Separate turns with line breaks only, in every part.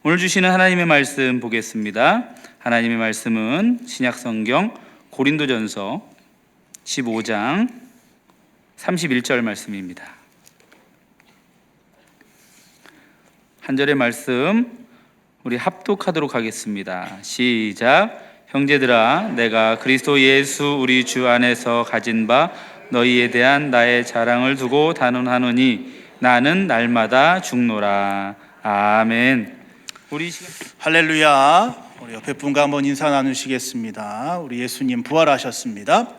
오늘 주시는 하나님의 말씀 보겠습니다. 하나님의 말씀은 신약성경 고린도전서 15장 31절 말씀입니다. 한 절의 말씀 우리 합독하도록 하겠습니다. 시작. 형제들아, 내가 그리스도 예수 우리 주 안에서 가진 바 너희에 대한 나의 자랑을 두고 단언하노니 나는 날마다 죽노라. 아멘.
할렐루야. 우리 옆에 분과 한번 인사 나누시겠습니다. 우리 예수님 부활하셨습니다.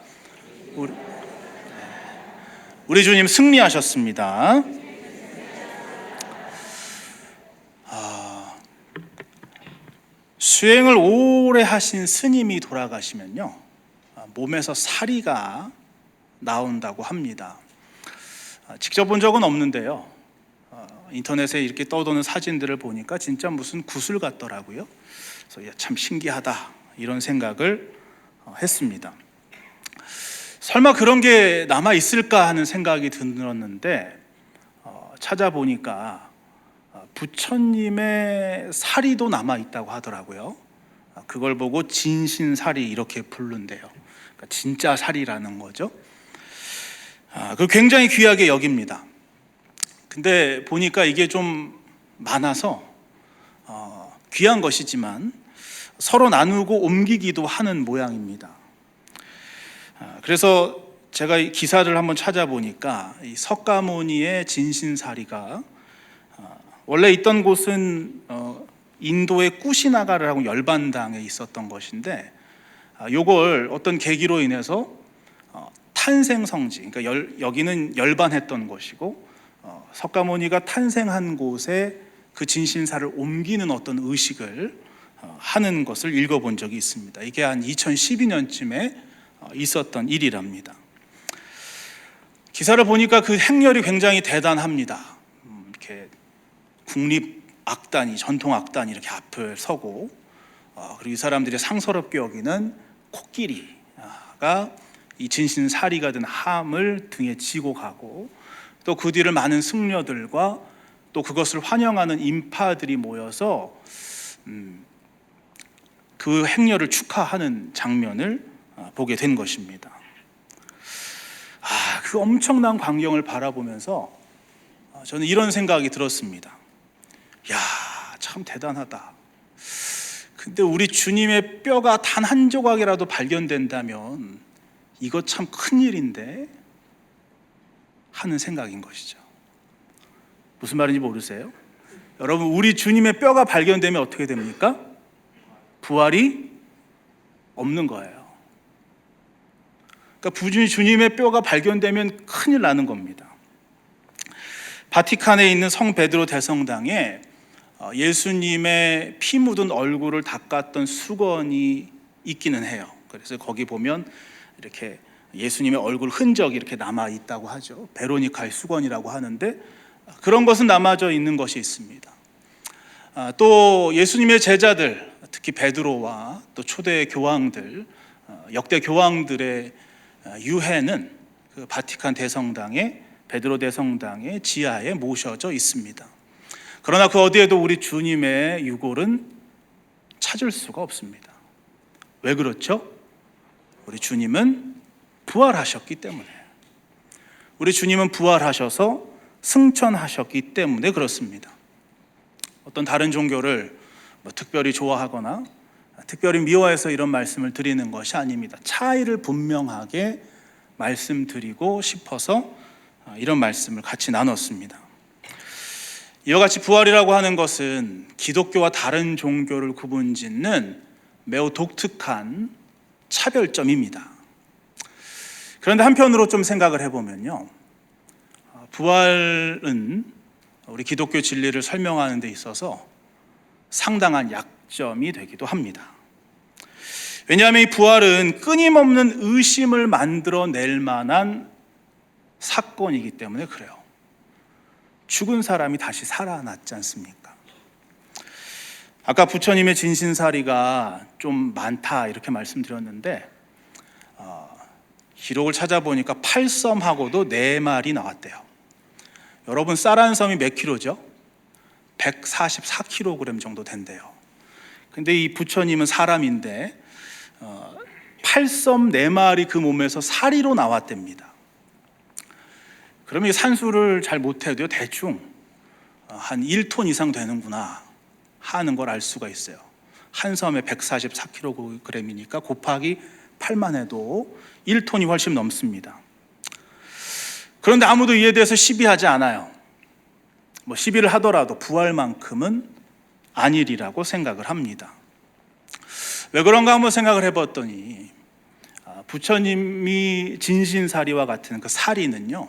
우리 주님 승리하셨습니다. 수행을 오래 하신 스님이 돌아가시면요, 몸에서 사리가 나온다고 합니다. 직접 본 적은 없는데요, 인터넷에 이렇게 떠도는 사진들을 보니까 진짜 무슨 구슬 같더라고요. 그래서 참 신기하다 이런 생각을 했습니다. 설마 그런 게 남아 있을까 하는 생각이 들었는데 찾아보니까 부처님의 사리도 남아 있다고 하더라고요. 그걸 보고 진신사리 이렇게 부른대요. 그러니까 진짜 사리라는 거죠. 그걸 굉장히 귀하게 여깁니다. 근데 보니까 이게 좀 많아서 귀한 것이지만 서로 나누고 옮기기도 하는 모양입니다. 그래서 제가 이 기사를 한번 찾아보니까 이 석가모니의 진신사리가 원래 있던 곳은 인도의 꾸시나가라고 열반당에 있었던 것인데, 요걸 어떤 계기로 인해서 탄생성지, 그러니까 여기는 열반했던 곳이고 석가모니가 탄생한 곳에 그 진신사를 옮기는 어떤 의식을 하는 것을 읽어본 적이 있습니다. 이게 한 2012년쯤에 있었던 일이랍니다. 기사를 보니까 그 행렬이 굉장히 대단합니다. 이렇게 국립악단이, 전통악단이 이렇게 앞을 서고, 그리고 이 사람들이 상서롭게 여기는 코끼리가 이 진신사리가 든 함을 등에 지고 가고, 또 그 뒤를 많은 승려들과 또 그것을 환영하는 인파들이 모여서 그 행렬을 축하하는 장면을 보게 된 것입니다. 그 엄청난 광경을 바라보면서 저는 이런 생각이 들었습니다. 야, 참 대단하다. 근데 우리 주님의 뼈가 단 한 조각이라도 발견된다면 이거 참 큰일인데 하는 생각인 것이죠. 무슨 말인지 모르세요? 여러분, 우리 주님의 뼈가 발견되면 어떻게 됩니까? 부활이 없는 거예요. 그러니까 주님의 뼈가 발견되면 큰일 나는 겁니다. 바티칸에 있는 성 베드로 대성당에 예수님의 피 묻은 얼굴을 닦았던 수건이 있기는 해요. 그래서 거기 보면 이렇게 예수님의 얼굴 흔적이 이렇게 남아 있다고 하죠. 베로니카의 수건이라고 하는데, 그런 것은 남아져 있는 것이 있습니다. 또 예수님의 제자들, 특히 베드로와 또 초대 교황들, 역대 교황들의 유해는 그 바티칸 대성당의 베드로 대성당의 지하에 모셔져 있습니다. 그러나 그 어디에도 우리 주님의 유골은 찾을 수가 없습니다. 왜 그렇죠? 우리 주님은 부활하셨기 때문에, 우리 주님은 부활하셔서 승천하셨기 때문에 그렇습니다. 어떤 다른 종교를 특별히 좋아하거나 특별히 미워해서 이런 말씀을 드리는 것이 아닙니다. 차이를 분명하게 말씀드리고 싶어서 이런 말씀을 같이 나눴습니다. 이와 같이 부활이라고 하는 것은 기독교와 다른 종교를 구분짓는 매우 독특한 차별점입니다. 그런데 한편으로 좀 생각을 해보면요, 부활은 우리 기독교 진리를 설명하는 데 있어서 상당한 약점이 되기도 합니다. 왜냐하면 이 부활은 끊임없는 의심을 만들어낼 만한 사건이기 때문에 그래요. 죽은 사람이 다시 살아났지 않습니까? 아까 부처님의 진신사리가 좀 많다 이렇게 말씀드렸는데, 기록을 찾아보니까 8섬하고도 4마리 나왔대요. 여러분, 쌀 한 섬이 몇 킬로죠? 144kg 정도 된대요. 근데 이 부처님은 사람인데 8섬 4마리 그 몸에서 사리로 나왔답니다. 그러면 이 산수를 잘 못해도요, 대충 한 1톤 이상 되는구나 하는 걸 알 수가 있어요. 한 섬에 144kg이니까 곱하기 8만 해도 1톤이 훨씬 넘습니다. 그런데 아무도 이에 대해서 시비하지 않아요. 뭐 시비를 하더라도 부활만큼은 아니리라고 생각을 합니다. 왜 그런가 한번 생각을 해봤더니 부처님이 진신사리와 같은 그 사리는요,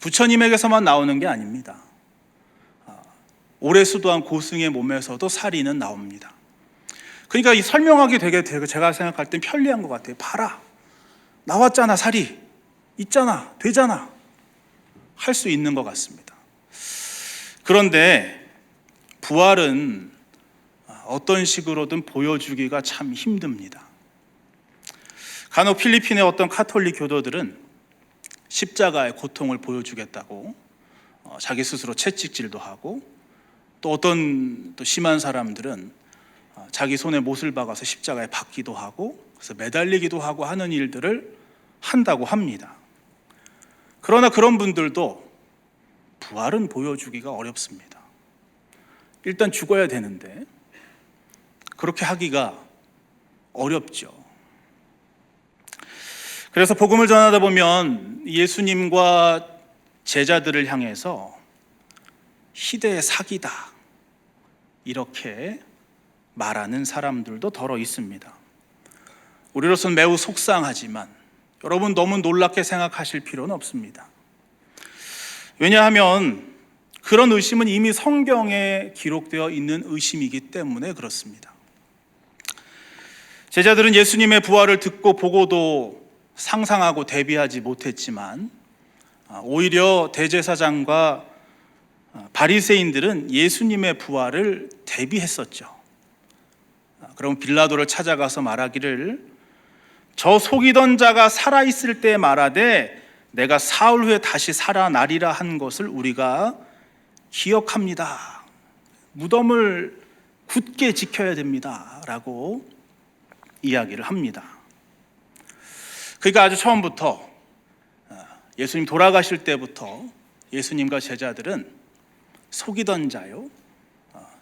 부처님에게서만 나오는 게 아닙니다. 오래 수도한 고승의 몸에서도 사리는 나옵니다. 그러니까 이 설명하기 되게 제가 생각할 땐 편리한 것 같아요. 봐라, 나왔잖아, 사리 있잖아, 되잖아 할 수 있는 것 같습니다. 그런데 부활은 어떤 식으로든 보여주기가 참 힘듭니다. 간혹 필리핀의 어떤 카톨릭 교도들은 십자가의 고통을 보여주겠다고 자기 스스로 채찍질도 하고, 또 어떤 또 심한 사람들은 자기 손에 못을 박아서 십자가에 박기도 하고, 그래서 매달리기도 하고 하는 일들을 한다고 합니다. 그러나 그런 분들도 부활은 보여주기가 어렵습니다. 일단 죽어야 되는데 그렇게 하기가 어렵죠. 그래서 복음을 전하다 보면 예수님과 제자들을 향해서 희대의 사기다 이렇게 말하는 사람들도 더러 있습니다. 우리로서는 매우 속상하지만 여러분 너무 놀랍게 생각하실 필요는 없습니다. 왜냐하면 그런 의심은 이미 성경에 기록되어 있는 의심이기 때문에 그렇습니다. 제자들은 예수님의 부활을 듣고 보고도 상상하고 대비하지 못했지만, 오히려 대제사장과 바리새인들은 예수님의 부활을 대비했었죠. 그럼 빌라도를 찾아가서 말하기를, 저 속이던 자가 살아있을 때 말하되 내가 사흘 후에 다시 살아나리라 한 것을 우리가 기억합니다. 무덤을 굳게 지켜야 됩니다 라고 이야기를 합니다. 그러니까 아주 처음부터, 예수님 돌아가실 때부터 예수님과 제자들은 속이던 자요,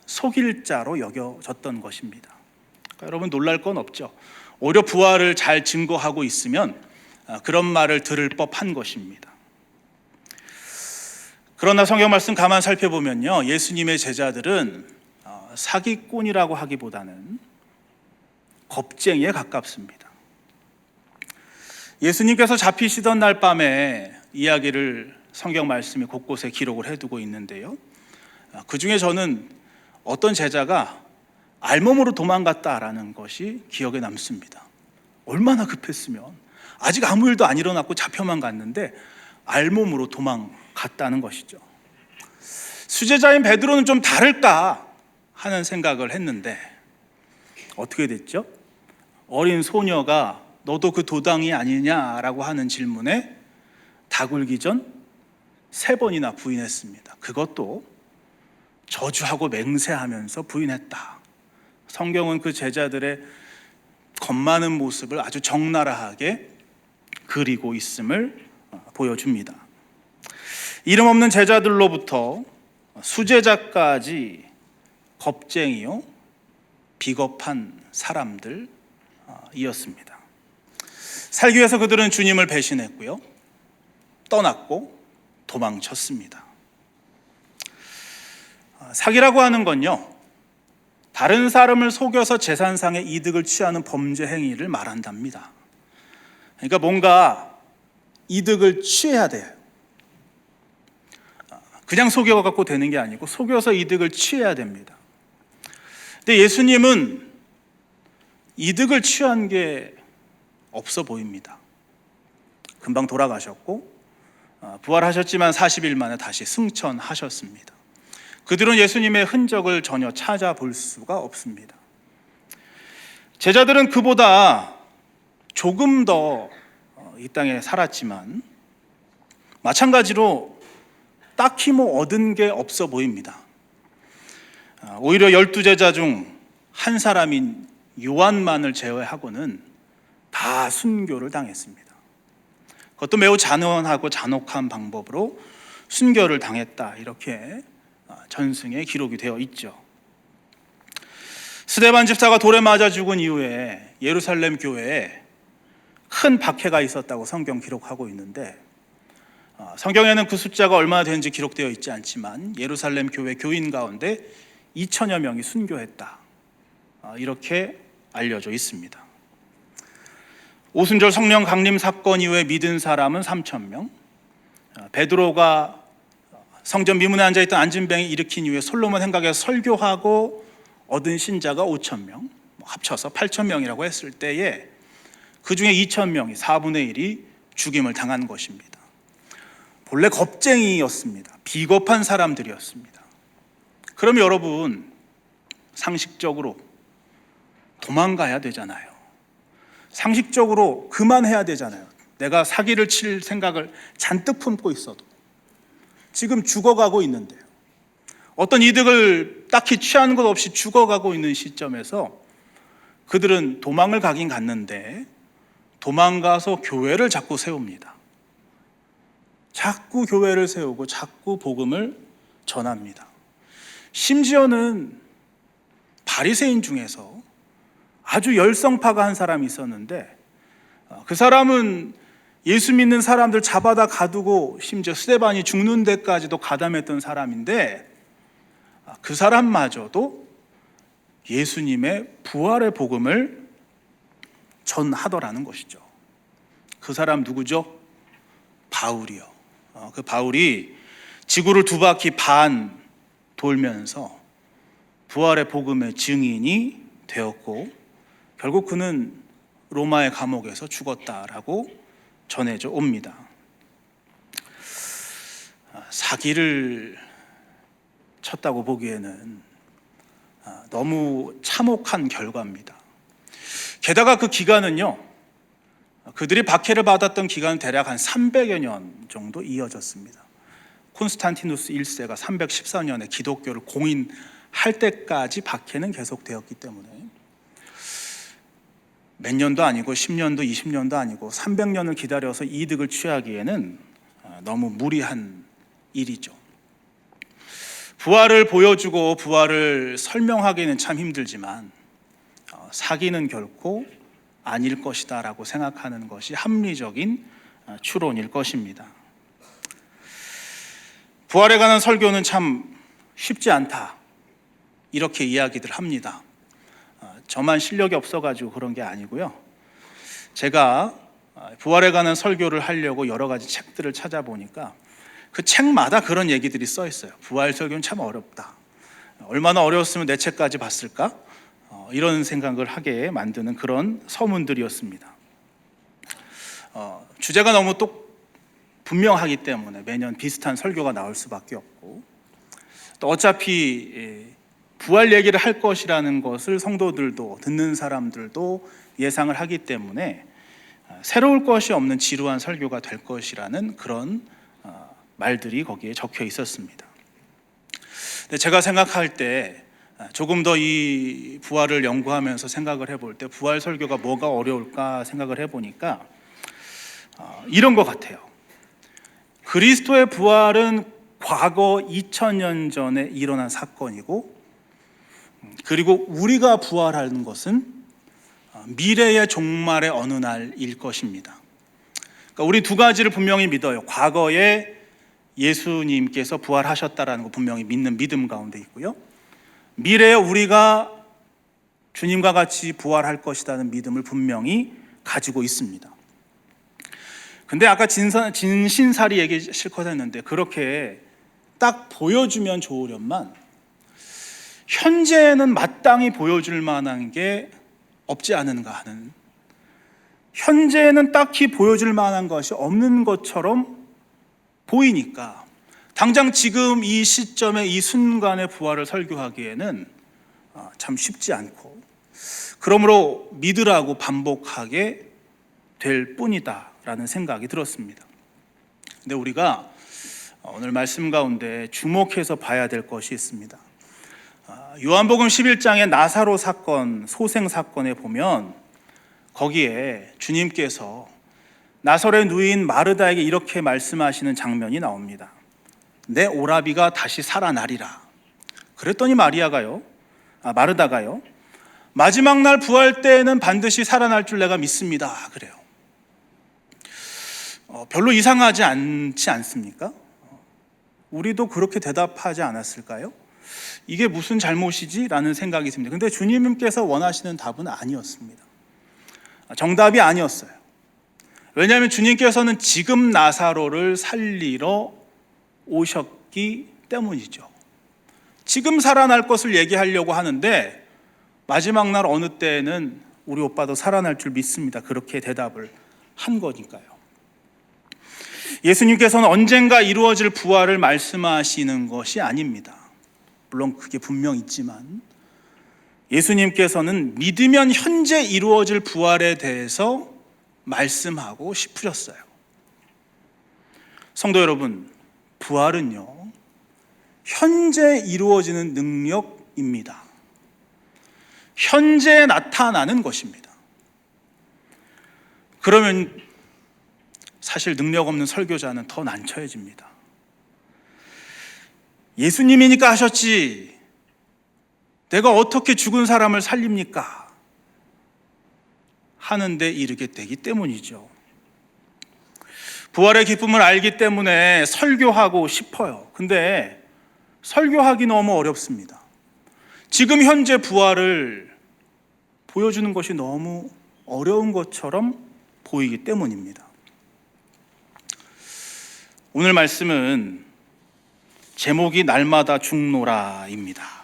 속일 자로 여겨졌던 것입니다. 그러니까 여러분 놀랄 건 없죠. 오히려 부활을 잘 증거하고 있으면 그런 말을 들을 법한 것입니다. 그러나 성경 말씀 가만 살펴보면요, 예수님의 제자들은 사기꾼이라고 하기보다는 겁쟁이에 가깝습니다. 예수님께서 잡히시던 날 밤에 이야기를 성경 말씀이 곳곳에 기록을 해두고 있는데요, 그 중에 저는 어떤 제자가 알몸으로 도망갔다라는 것이 기억에 남습니다. 얼마나 급했으면, 아직 아무 일도 안 일어났고 잡혀만 갔는데 알몸으로 도망갔다는 것이죠. 수제자인 베드로는 좀 다를까 하는 생각을 했는데 어떻게 됐죠? 어린 소녀가 너도 그 도당이 아니냐라고 하는 질문에 다굴기 전 3번이나 부인했습니다. 그것도 저주하고 맹세하면서 부인했다. 성경은 그 제자들의 겁많은 모습을 아주 적나라하게 그리고 있음을 보여줍니다. 이름 없는 제자들로부터 수제자까지 겁쟁이요, 비겁한 사람들이었습니다. 살기 위해서 그들은 주님을 배신했고요, 떠났고 도망쳤습니다. 사기라고 하는 건요, 다른 사람을 속여서 재산상의 이득을 취하는 범죄 행위를 말한답니다. 그러니까 뭔가 이득을 취해야 돼요. 그냥 속여갖고 되는 게 아니고 속여서 이득을 취해야 됩니다. 근데 예수님은 이득을 취한 게 없어 보입니다. 금방 돌아가셨고 부활하셨지만 40일 만에 다시 승천하셨습니다. 그들은 예수님의 흔적을 전혀 찾아볼 수가 없습니다. 제자들은 그보다 조금 더 이 땅에 살았지만 마찬가지로 딱히 얻은 게 없어 보입니다. 오히려 12제자 중 한 사람인 요한만을 제외하고는 다 순교를 당했습니다. 그것도 매우 잔인하고 잔혹한 방법으로 순교를 당했다, 이렇게 전승에 기록이 되어 있죠. 스데반 집사가 돌에 맞아 죽은 이후에 예루살렘 교회에 큰 박해가 있었다고 성경 기록하고 있는데, 성경에는 그 숫자가 얼마나 되는지 기록되어 있지 않지만 예루살렘 교회 교인 가운데 2천여 명이 순교했다, 이렇게 알려져 있습니다. 오순절 성령 강림 사건 이후에 믿은 사람은 3,000명, 베드로가 성전 미문에 앉아있던 안진뱅이 일으킨 이후에 솔로몬 행각에서 설교하고 얻은 신자가 5,000명, 합쳐서 8,000명이라고 했을 때에 그 중에 2,000명이 4분의 1이 죽임을 당한 것입니다. 본래 겁쟁이였습니다. 비겁한 사람들이었습니다. 그럼 여러분, 상식적으로 도망가야 되잖아요. 상식적으로 그만해야 되잖아요. 내가 사기를 칠 생각을 잔뜩 품고 있어도 지금 죽어가고 있는데요. 어떤 이득을 딱히 취하는 것 없이 죽어가고 있는 시점에서 그들은 도망을 가긴 갔는데 도망가서 교회를 자꾸 세웁니다. 자꾸 교회를 세우고 자꾸 복음을 전합니다. 심지어는 바리새인 중에서 아주 열성파가 한 사람이 있었는데, 그 사람은 예수 믿는 사람들 잡아다 가두고 심지어 스데반이 죽는 데까지도 가담했던 사람인데, 그 사람마저도 예수님의 부활의 복음을 전하더라는 것이죠. 그 사람 누구죠? 바울이요. 그 바울이 지구를 2바퀴 반 돌면서 부활의 복음의 증인이 되었고, 결국 그는 로마의 감옥에서 죽었다라고 전해져 옵니다. 사기를 쳤다고 보기에는 너무 참혹한 결과입니다. 게다가 그 기간은요, 그들이 박해를 받았던 기간은 대략 한 300여 년 정도 이어졌습니다. 콘스탄티누스 1세가 314년에 기독교를 공인할 때까지 박해는 계속되었기 때문에 몇 년도 아니고 10년도 20년도 아니고 300년을 기다려서 이득을 취하기에는 너무 무리한 일이죠. 부활을 보여주고 부활을 설명하기는 참 힘들지만 사기는 결코 아닐 것이다 라고 생각하는 것이 합리적인 추론일 것입니다. 부활에 관한 설교는 참 쉽지 않다, 이렇게 이야기들 합니다. 저만 실력이 없어가지고 그런 게 아니고요. 제가 부활에 관한 설교를 하려고 여러 가지 책들을 찾아보니까 그 책마다 그런 얘기들이 써 있어요. 부활 설교는 참 어렵다. 얼마나 어려웠으면 내 책까지 봤을까? 이런 생각을 하게 만드는 그런 서문들이었습니다. 주제가 너무 분명하기 때문에 매년 비슷한 설교가 나올 수밖에 없고, 또 어차피 부활 얘기를 할 것이라는 것을 성도들도 듣는 사람들도 예상을 하기 때문에 새로울 것이 없는 지루한 설교가 될 것이라는 그런 말들이 거기에 적혀 있었습니다. 근데 제가 생각할 때 조금 더 이 부활을 연구하면서 생각을 해볼 때 부활 설교가 뭐가 어려울까 생각을 해보니까 이런 것 같아요. 그리스도의 부활은 과거 2000년 전에 일어난 사건이고, 그리고 우리가 부활하는 것은 미래의 종말의 어느 날일 것입니다. 그러니까 우리 두 가지를 분명히 믿어요. 과거에 예수님께서 부활하셨다라는 거 분명히 믿는 믿음 가운데 있고요. 미래에 우리가 주님과 같이 부활할 것이라는 믿음을 분명히 가지고 있습니다. 근데 아까 진신사리 얘기 실컷 했는데 그렇게 딱 보여주면 좋으련만 현재는 마땅히 보여줄 만한 게 없지 않은가 하는, 현재는 딱히 보여줄 만한 것이 없는 것처럼 보이니까 당장 지금 이 시점에 이 순간의 부활을 설교하기에는 참 쉽지 않고, 그러므로 믿으라고 반복하게 될 뿐이다 라는 생각이 들었습니다. 근데 우리가 오늘 말씀 가운데 주목해서 봐야 될 것이 있습니다. 요한복음 11장의 나사로 사건, 소생 사건에 보면 거기에 주님께서 나사로의 누이인 마르다에게 이렇게 말씀하시는 장면이 나옵니다. 내 오라비가 다시 살아나리라. 그랬더니 마르다가요, 마지막 날 부활 때에는 반드시 살아날 줄 내가 믿습니다. 그래요. 별로 이상하지 않지 않습니까? 우리도 그렇게 대답하지 않았을까요? 이게 무슨 잘못이지? 라는 생각이 듭니다. 근데 주님께서 원하시는 답은 아니었습니다. 정답이 아니었어요. 왜냐하면 주님께서는 지금 나사로를 살리러 오셨기 때문이죠. 지금 살아날 것을 얘기하려고 하는데 마지막 날 어느 때에는 우리 오빠도 살아날 줄 믿습니다. 그렇게 대답을 한 거니까요. 예수님께서는 언젠가 이루어질 부활을 말씀하시는 것이 아닙니다. 물론 그게 분명 있지만 예수님께서는 믿으면 현재 이루어질 부활에 대해서 말씀하고 싶으셨어요. 성도 여러분, 부활은요, 현재 이루어지는 능력입니다. 현재 나타나는 것입니다. 그러면 사실 능력 없는 설교자는 더 난처해집니다. 예수님이니까 하셨지, 내가 어떻게 죽은 사람을 살립니까? 하는데 이르게 되기 때문이죠. 부활의 기쁨을 알기 때문에 설교하고 싶어요. 근데 설교하기 너무 어렵습니다. 지금 현재 부활을 보여주는 것이 너무 어려운 것처럼 보이기 때문입니다. 오늘 말씀은 제목이 날마다 죽노라입니다.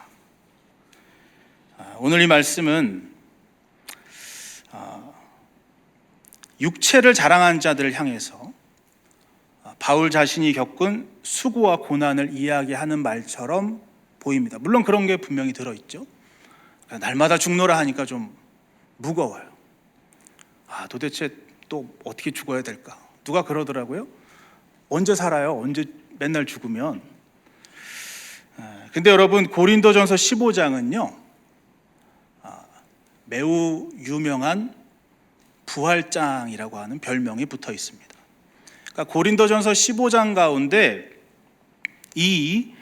오늘 이 말씀은 육체를 자랑한 자들을 향해서 바울 자신이 겪은 수고와 고난을 이야기하는 말처럼 보입니다. 물론 그런 게 분명히 들어있죠. 날마다 죽노라 하니까 좀 무거워요. 도대체 또 어떻게 죽어야 될까? 누가 그러더라고요. 언제 살아요? 언제 맨날 죽으면? 근데 여러분, 고린도전서 15장은요 매우 유명한 부활장이라고 하는 별명이 붙어 있습니다. 그러니까 고린도전서 15장 가운데 이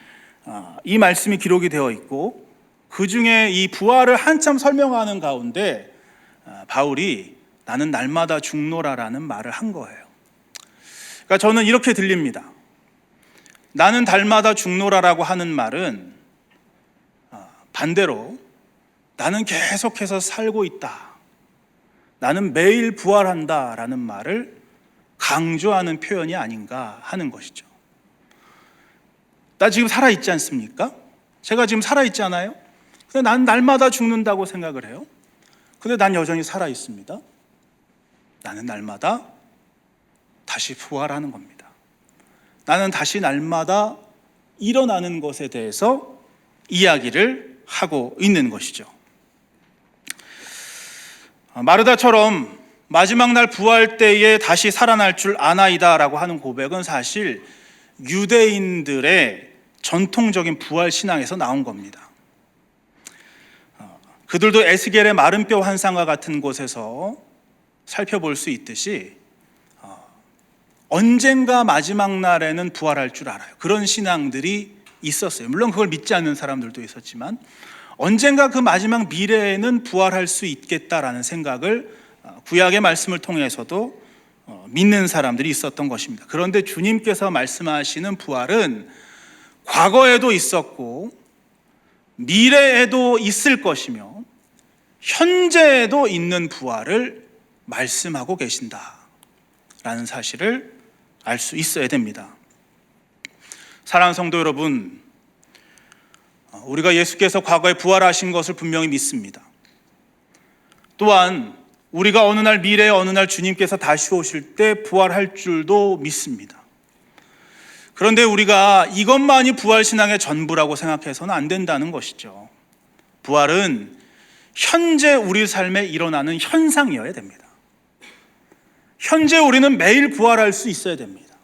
말씀이 기록이 되어 있고, 그 중에 이 부활을 한참 설명하는 가운데 바울이 나는 날마다 죽노라라는 말을 한 거예요. 그러니까 저는 이렇게 들립니다. 나는 날마다 죽노라라고 하는 말은 반대로 나는 계속해서 살고 있다, 나는 매일 부활한다라는 말을 강조하는 표현이 아닌가 하는 것이죠. 나 지금 살아있지 않습니까? 제가 지금 살아있잖아요. 근데 난 날마다 죽는다고 생각을 해요. 근데 난 여전히 살아있습니다. 나는 날마다 다시 부활하는 겁니다. 나는 다시 날마다 일어나는 것에 대해서 이야기를 하고 있는 것이죠. 마르다처럼 마지막 날 부활 때에 다시 살아날 줄 아나이다 라고 하는 고백은 사실 유대인들의 전통적인 부활 신앙에서 나온 겁니다. 그들도 에스겔의 마른 뼈 환상과 같은 곳에서 살펴볼 수 있듯이 언젠가 마지막 날에는 부활할 줄 알아요. 그런 신앙들이 있었어요. 물론 그걸 믿지 않는 사람들도 있었지만 언젠가 그 마지막 미래에는 부활할 수 있겠다라는 생각을 구약의 말씀을 통해서도 믿는 사람들이 있었던 것입니다. 그런데 주님께서 말씀하시는 부활은 과거에도 있었고 미래에도 있을 것이며 현재에도 있는 부활을 말씀하고 계신다라는 사실을 알 수 있어야 됩니다. 사랑하는 성도 여러분, 우리가 예수께서 과거에 부활하신 것을 분명히 믿습니다. 또한 우리가 어느 날 미래에 어느 날 주님께서 다시 오실 때 부활할 줄도 믿습니다. 그런데 우리가 이것만이 부활신앙의 전부라고 생각해서는 안 된다는 것이죠. 부활은 현재 우리 삶에 일어나는 현상이어야 됩니다. 현재 우리는 매일 부활할 수 있어야 됩니다.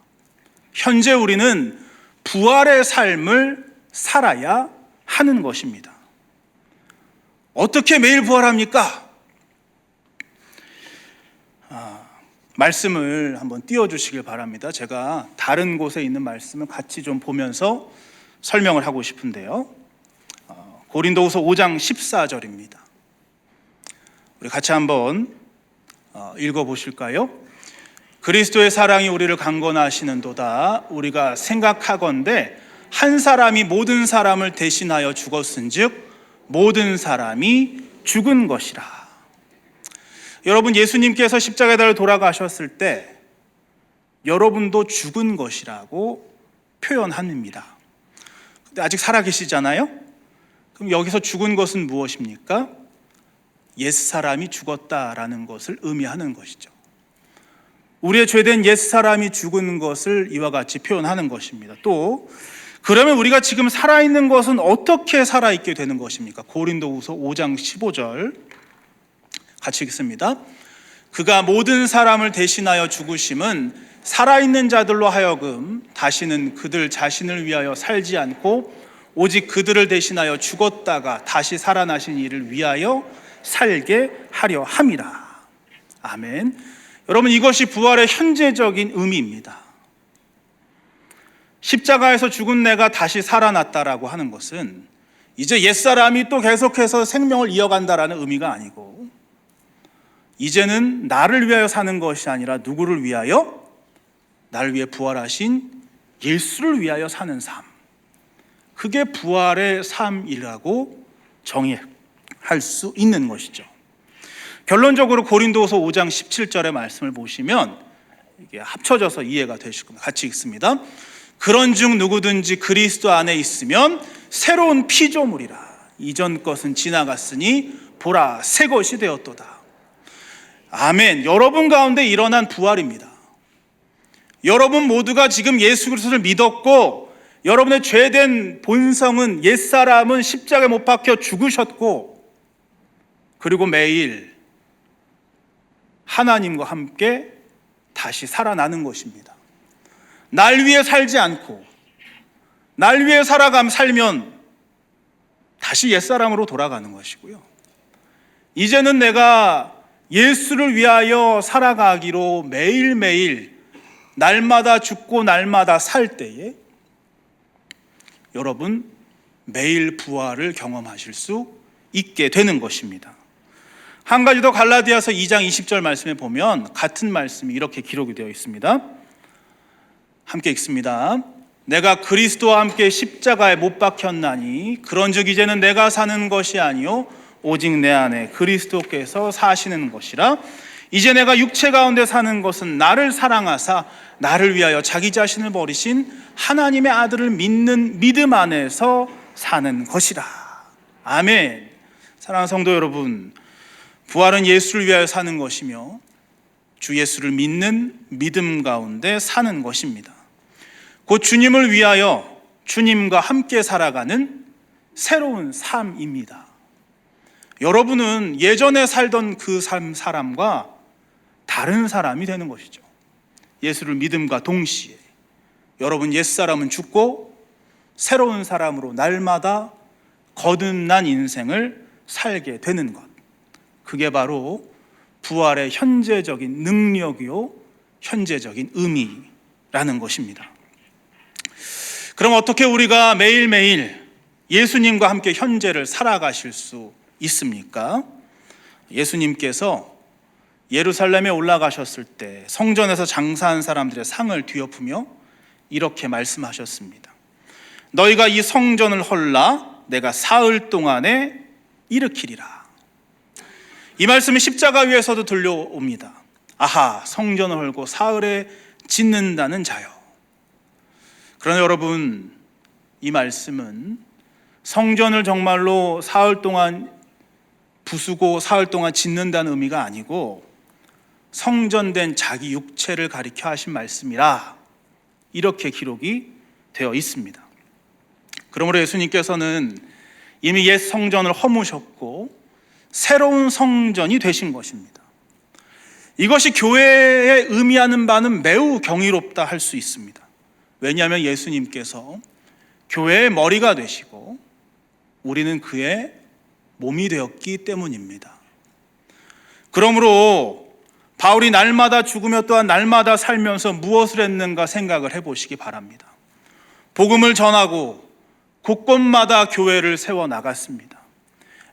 현재 우리는 부활의 삶을 살아야 하는 것입니다. 어떻게 매일 부활합니까? 말씀을 한번 띄워주시길 바랍니다. 제가 다른 곳에 있는 말씀을 같이 좀 보면서 설명을 하고 싶은데요. 고린도후서 5장 14절입니다. 우리 같이 한번 읽어보실까요? 그리스도의 사랑이 우리를 강건하시는도다. 우리가 생각하건대 한 사람이 모든 사람을 대신하여 죽었은즉 모든 사람이 죽은 것이라. 여러분, 예수님께서 십자가에 달려 돌아가셨을 때 여러분도 죽은 것이라고 표현합니다. 근데 아직 살아계시잖아요? 그럼 여기서 죽은 것은 무엇입니까? 옛사람이 죽었다라는 것을 의미하는 것이죠. 우리의 죄된 옛사람이 죽은 것을 이와 같이 표현하는 것입니다. 또 그러면 우리가 지금 살아있는 것은 어떻게 살아있게 되는 것입니까? 고린도후서 5장 15절 같이 읽습니다. 그가 모든 사람을 대신하여 죽으심은 살아있는 자들로 하여금 다시는 그들 자신을 위하여 살지 않고 오직 그들을 대신하여 죽었다가 다시 살아나신 이를 위하여 살게 하려 함이라. 아멘. 여러분, 이것이 부활의 현재적인 의미입니다. 십자가에서 죽은 내가 다시 살아났다라고 하는 것은 이제 옛사람이 또 계속해서 생명을 이어간다라는 의미가 아니고, 이제는 나를 위하여 사는 것이 아니라 누구를 위하여? 나를 위해 부활하신 예수를 위하여 사는 삶. 그게 부활의 삶이라고 정의할 수 있는 것이죠. 결론적으로 고린도후서 5장 17절의 말씀을 보시면 이게 합쳐져서 이해가 되실 겁니다. 같이 읽습니다. 그런즉 누구든지 그리스도 안에 있으면 새로운 피조물이라. 이전 것은 지나갔으니 보라 새 것이 되었도다. 아멘. 여러분 가운데 일어난 부활입니다. 여러분 모두가 지금 예수 그리스도를 믿었고, 여러분의 죄된 본성은, 옛사람은 십자가에 못 박혀 죽으셨고, 그리고 매일 하나님과 함께 다시 살아나는 것입니다. 날 위해 살지 않고 날 위해 살면 다시 옛사람으로 돌아가는 것이고요. 이제는 내가 예수를 위하여 살아가기로 매일매일 날마다 죽고 날마다 살 때에 여러분 매일 부활을 경험하실 수 있게 되는 것입니다. 한 가지 더, 갈라디아서 2장 20절 말씀에 보면 같은 말씀이 이렇게 기록이 되어 있습니다. 함께 읽습니다. 내가 그리스도와 함께 십자가에 못 박혔나니 그런즉 이제는 내가 사는 것이 아니요 오직 내 안에 그리스도께서 사시는 것이라. 이제 내가 육체 가운데 사는 것은 나를 사랑하사 나를 위하여 자기 자신을 버리신 하나님의 아들을 믿는 믿음 안에서 사는 것이라. 아멘. 사랑하는 성도 여러분, 부활은 예수를 위하여 사는 것이며 주 예수를 믿는 믿음 가운데 사는 것입니다. 곧 주님을 위하여 주님과 함께 살아가는 새로운 삶입니다. 여러분은 예전에 살던 그 사람과 다른 사람이 되는 것이죠. 예수를 믿음과 동시에 여러분 옛사람은 죽고 새로운 사람으로 날마다 거듭난 인생을 살게 되는 것, 그게 바로 부활의 현재적인 능력이요 현재적인 의미라는 것입니다. 그럼 어떻게 우리가 매일매일 예수님과 함께 현재를 살아가실 수 있습니까? 예수님께서 예루살렘에 올라가셨을 때 성전에서 장사한 사람들의 상을 뒤엎으며 이렇게 말씀하셨습니다. 너희가 이 성전을 헐라 내가 사흘 동안에 일으키리라. 이 말씀이 십자가 위에서도 들려옵니다. 아하, 성전을 헐고 사흘에 짓는다는 자요. 그러나 여러분, 이 말씀은 성전을 정말로 사흘 동안 부수고 사흘 동안 짓는다는 의미가 아니고 성전된 자기 육체를 가리켜 하신 말씀이라 이렇게 기록이 되어 있습니다. 그러므로 예수님께서는 이미 옛 성전을 허무셨고 새로운 성전이 되신 것입니다. 이것이 교회에 의미하는 바는 매우 경이롭다 할 수 있습니다. 왜냐하면 예수님께서 교회의 머리가 되시고 우리는 그의 몸이 되었기 때문입니다. 그러므로 바울이 날마다 죽으며 또한 날마다 살면서 무엇을 했는가 생각을 해보시기 바랍니다. 복음을 전하고 곳곳마다 교회를 세워나갔습니다.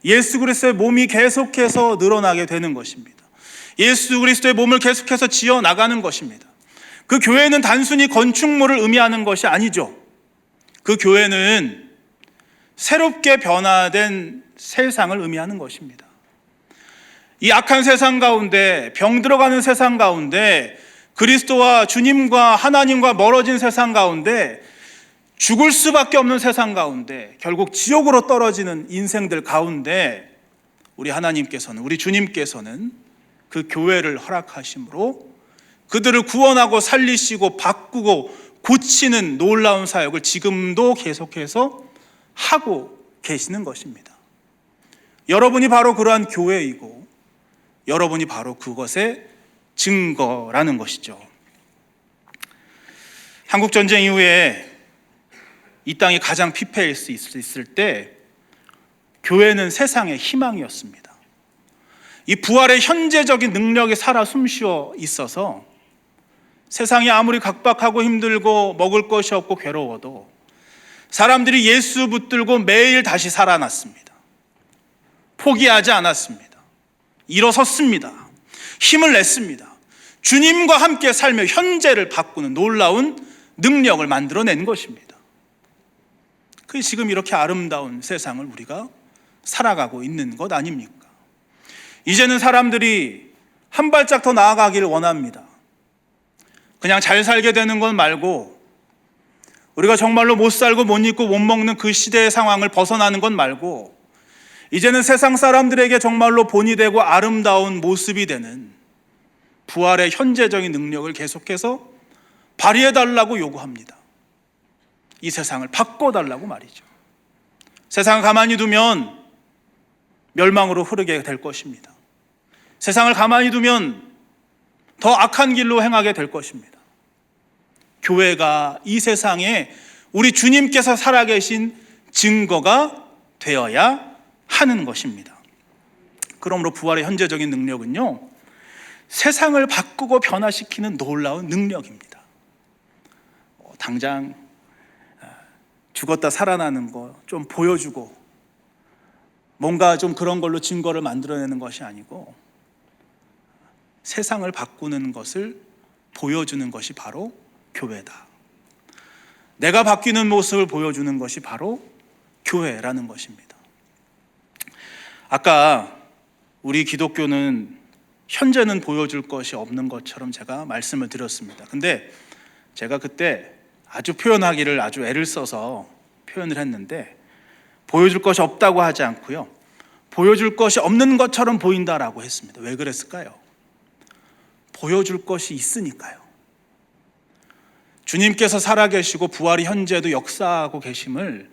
예수 그리스도의 몸이 계속해서 늘어나게 되는 것입니다. 예수 그리스도의 몸을 계속해서 지어나가는 것입니다. 그 교회는 단순히 건축물을 의미하는 것이 아니죠. 그 교회는 새롭게 변화된 세상을 의미하는 것입니다. 이 악한 세상 가운데, 병들어가는 세상 가운데, 그리스도와 주님과 하나님과 멀어진 세상 가운데, 죽을 수밖에 없는 세상 가운데, 결국 지옥으로 떨어지는 인생들 가운데 우리 하나님께서는, 우리 주님께서는 그 교회를 허락하심으로 그들을 구원하고 살리시고 바꾸고 고치는 놀라운 사역을 지금도 계속해서 하고 계시는 것입니다. 여러분이 바로 그러한 교회이고 여러분이 바로 그것의 증거라는 것이죠. 한국전쟁 이후에 이 땅이 가장 피폐할 수 있을 때 교회는 세상의 희망이었습니다. 이 부활의 현재적인 능력이 살아 숨쉬어 있어서 세상이 아무리 각박하고 힘들고 먹을 것이 없고 괴로워도 사람들이 예수 붙들고 매일 다시 살아났습니다. 포기하지 않았습니다. 일어섰습니다. 힘을 냈습니다. 주님과 함께 살며 현재를 바꾸는 놀라운 능력을 만들어낸 것입니다. 그 지금 이렇게 아름다운 세상을 우리가 살아가고 있는 것 아닙니까? 이제는 사람들이 한 발짝 더 나아가기를 원합니다. 그냥 잘 살게 되는 것 말고, 우리가 정말로 못 살고 못 입고 못 먹는 그 시대의 상황을 벗어나는 것 말고, 이제는 세상 사람들에게 정말로 본이 되고 아름다운 모습이 되는 부활의 현재적인 능력을 계속해서 발휘해달라고 요구합니다. 이 세상을 바꿔달라고 말이죠. 세상을 가만히 두면 멸망으로 흐르게 될 것입니다. 세상을 가만히 두면 더 악한 길로 행하게 될 것입니다. 교회가 이 세상에 우리 주님께서 살아계신 증거가 되어야 하는 것입니다. 그러므로 부활의 현재적인 능력은요, 세상을 바꾸고 변화시키는 놀라운 능력입니다. 당장 죽었다 살아나는 거 좀 보여주고 뭔가 좀 그런 걸로 증거를 만들어내는 것이 아니고 세상을 바꾸는 것을 보여주는 것이 바로 교회다. 내가 바뀌는 모습을 보여주는 것이 바로 교회라는 것입니다. 아까 우리 기독교는 현재는 보여줄 것이 없는 것처럼 제가 말씀을 드렸습니다. 근데 제가 그때 아주 표현하기를 아주 애를 써서 표현을 했는데, 보여줄 것이 없다고 하지 않고요, 보여줄 것이 없는 것처럼 보인다라고 했습니다. 왜 그랬을까요? 보여줄 것이 있으니까요. 주님께서 살아계시고 부활이 현재도 역사하고 계심을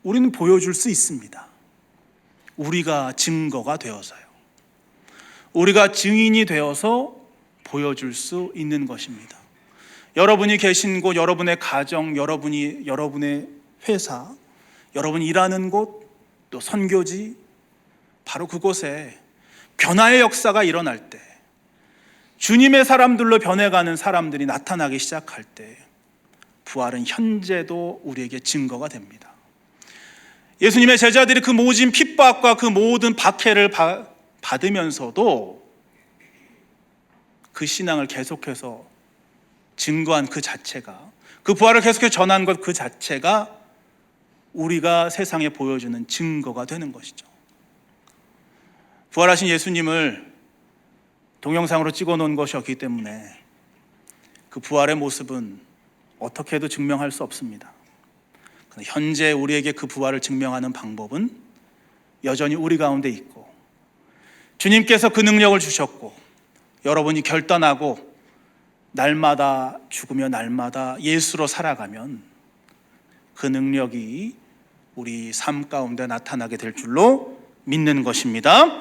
우리는 보여줄 수 있습니다. 우리가 증거가 되어서요. 우리가 증인이 되어서 보여줄 수 있는 것입니다. 여러분이 계신 곳, 여러분의 가정, 여러분의 회사, 여러분이 일하는 곳, 또 선교지, 바로 그곳에 변화의 역사가 일어날 때, 주님의 사람들로 변해가는 사람들이 나타나기 시작할 때 부활은 현재도 우리에게 증거가 됩니다. 예수님의 제자들이 그 모진 핍박과 그 모든 박해를 받으면서도 그 신앙을 계속해서 증거한 그 자체가, 그 부활을 계속해서 전한 것 그 자체가 우리가 세상에 보여주는 증거가 되는 것이죠. 부활하신 예수님을 동영상으로 찍어 놓은 것이었기 때문에 그 부활의 모습은 어떻게 해도 증명할 수 없습니다. 현재 우리에게 그 부활을 증명하는 방법은 여전히 우리 가운데 있고, 주님께서 그 능력을 주셨고, 여러분이 결단하고 날마다 죽으며 날마다 예수로 살아가면 그 능력이 우리 삶 가운데 나타나게 될 줄로 믿는 것입니다.